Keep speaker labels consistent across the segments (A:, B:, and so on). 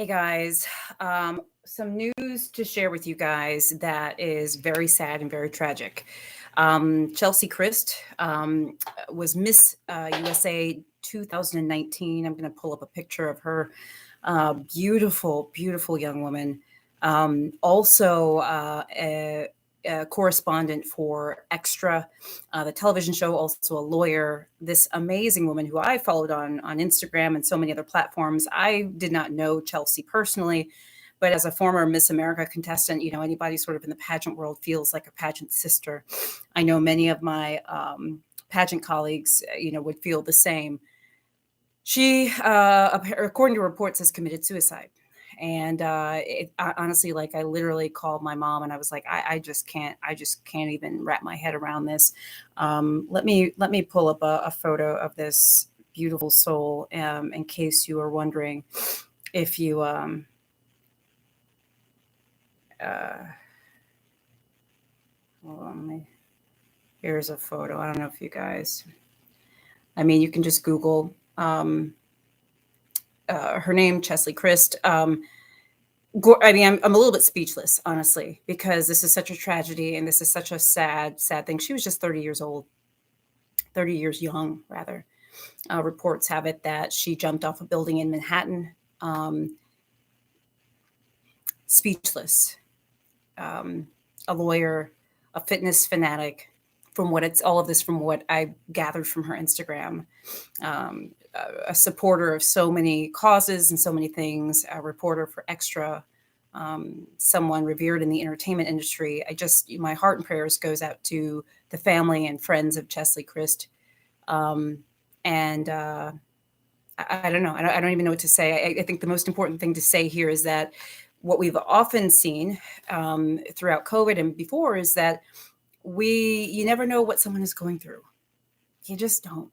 A: Hey guys, some news to share with you guys that is very sad and very tragic. Chelsea Kryst was Miss USA 2019. I'm going to pull up a picture of her. Beautiful, beautiful young woman. Also, a correspondent for Extra, the television show, also a lawyer. This amazing woman who I followed on Instagram and so many other platforms. I did not know Chelsea personally, but as a former Miss America contestant, anybody sort of in the pageant world feels like a pageant sister. I know many of my pageant colleagues, would feel the same. She, according to reports, has committed suicide. And honestly, like I literally called my mom and I was like, I just can't even wrap my head around this. Let me pull up a photo of this beautiful soul, in case you are wondering if you uh, hold on, here's a photo. I don't know if you guys. I mean, you can just Google her name, Cheslie Kryst. I mean, I'm a little bit speechless, honestly, because this is such a tragedy and this is such a sad, sad thing. She was just 30 years old, 30 years young, rather. Reports have it that she jumped off a building in Manhattan, speechless. A lawyer, a fitness fanatic. From what it's all of this, from what I gathered from her Instagram, a supporter of so many causes and so many things, a reporter for Extra, someone revered in the entertainment industry. My heart and prayers goes out to the family and friends of Cheslie Kryst. And I don't know. I don't even know what to say. I think the most important thing to say here is that what we've often seen throughout COVID and before is that you never know what someone is going through. You just don't.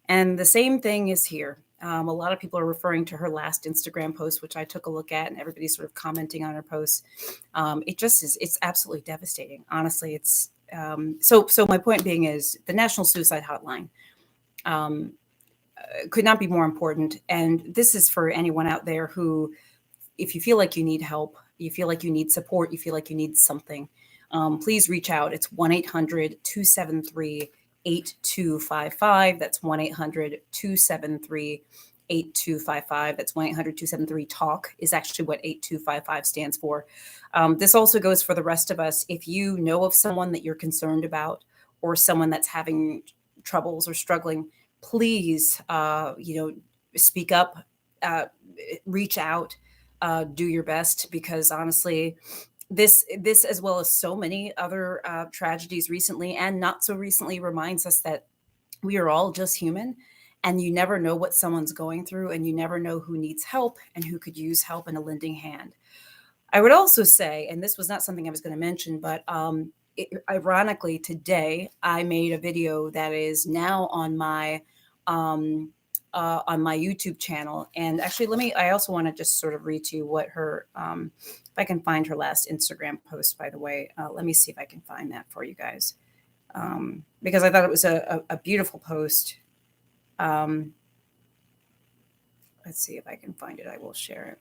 A: And the same thing is here. A lot of people are referring to her last Instagram post, which I took a look at, and everybody's sort of commenting on her posts. It's absolutely devastating. Honestly, it's so my point being is the National Suicide Hotline could not be more important. And this is for anyone out there who, if you feel like you need help, you feel like you need support, you feel like you need something, please reach out. It's 1-800-273-8255. That's 1-800-273-8255. That's 1-800-273-TALK is actually what 8255 stands for. This also goes for the rest of us. If you know of someone that you're concerned about or someone that's having troubles or struggling, please, speak up, reach out, do your best, because honestly, this as well as so many other tragedies recently and not so recently reminds us that we are all just human, and you never know what someone's going through, and you never know who needs help and who could use help and a lending hand. I would also say, and this was not something I was going to mention, but ironically, today I made a video that is now on my YouTube channel. And actually, I also want to just sort of read to you what if I can find her last Instagram post, by the way. Let me see if I can find that for you guys. Because I thought it was a beautiful post. Let's see if I can find it. I will share it.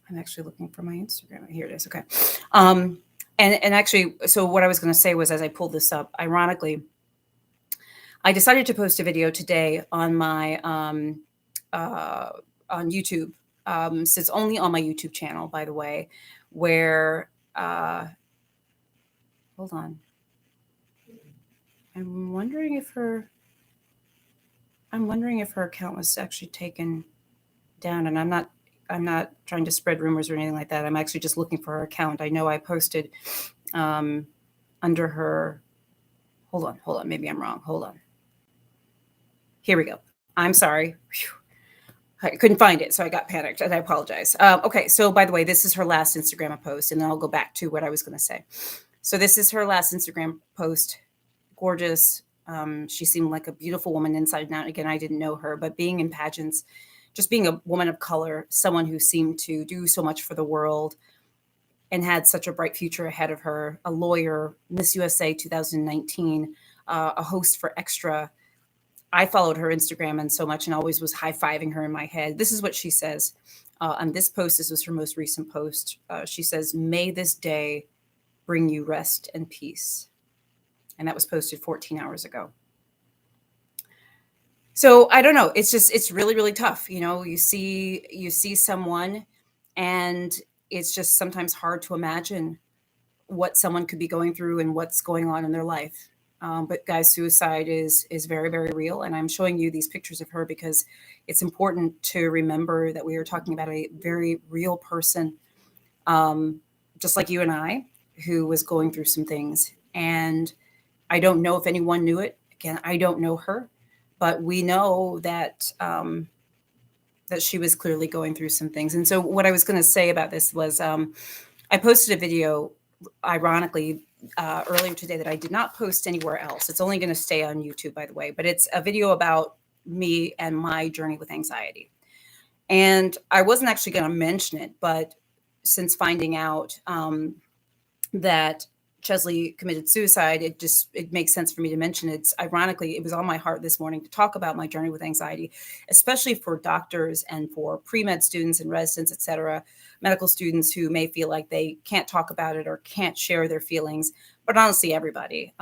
A: I'm actually looking for my Instagram. Here it is. Okay. And actually, so what I was going to say was, as I pulled this up, ironically, I decided to post a video today on my on YouTube. So it's only on my YouTube channel, by the way, where hold on. I'm wondering if her account was actually taken down, and I'm not trying to spread rumors or anything like that. I'm actually just looking for her account. I know I posted under her. Hold on. Maybe I'm wrong. Hold on. Here we go. I'm sorry. Whew. I couldn't find it, so I got panicked, and I apologize. Okay, so by the way, this is her last Instagram post, and then I'll go back to what I was going to say. So this is her last Instagram post. Gorgeous. She seemed like a beautiful woman inside and out. Again, I didn't know her, but being in pageants, just being a woman of color, someone who seemed to do so much for the world and had such a bright future ahead of her, a lawyer, Miss USA 2019, a host for Extra. I followed her Instagram and so much and always was high-fiving her in my head. This is what she says on this post. This was her most recent post. She says, "May this day bring you rest and peace." And that was posted 14 hours ago. So I don't know. It's really, really tough. You see someone, and it's just sometimes hard to imagine what someone could be going through and what's going on in their life. But guys, suicide is very, very real. And I'm showing you these pictures of her because it's important to remember that we are talking about a very real person, just like you and I, who was going through some things. And I don't know if anyone knew it. Again, I don't know her, but we know that that she was clearly going through some things. And so what I was going to say about this was I posted a video, ironically, earlier today that I did not post anywhere else. It's only going to stay on YouTube, by the way, but it's a video about me and my journey with anxiety. And I wasn't actually going to mention it, but since finding out that Cheslie committed suicide, it makes sense for me to mention it. Ironically, it was on my heart this morning to talk about my journey with anxiety, especially for doctors and for pre-med students and residents, et cetera, medical students who may feel like they can't talk about it or can't share their feelings, but honestly, everybody.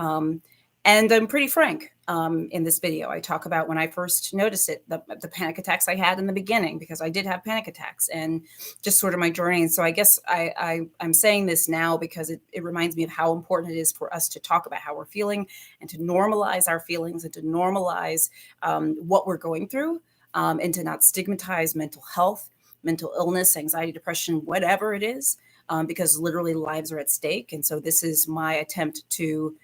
A: And I'm pretty frank in this video. I talk about when I first noticed it, the panic attacks I had in the beginning, because I did have panic attacks, and just sort of my journey. And so I guess I'm saying this now because it reminds me of how important it is for us to talk about how we're feeling and to normalize our feelings and to normalize what we're going through, and to not stigmatize mental health, mental illness, anxiety, depression, whatever it is, because literally lives are at stake. And so this is my attempt to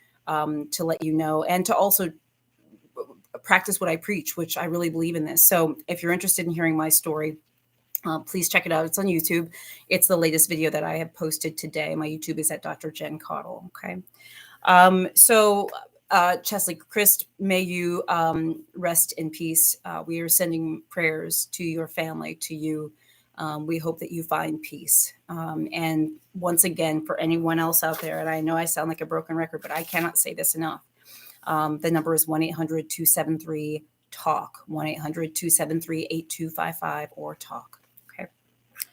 A: let you know, and to also practice what I preach, which I really believe in this. So if you're interested in hearing my story, please check it out. It's on YouTube. It's the latest video that I have posted today. My YouTube is at Dr. Jen Caudle. Okay. Cheslie Kryst, may you rest in peace. We are sending prayers to your family, to you. We hope that you find peace. And once again, for anyone else out there, and I know I sound like a broken record, but I cannot say this enough. The number is 1-800-273-TALK, 1-800-273-8255, or TALK.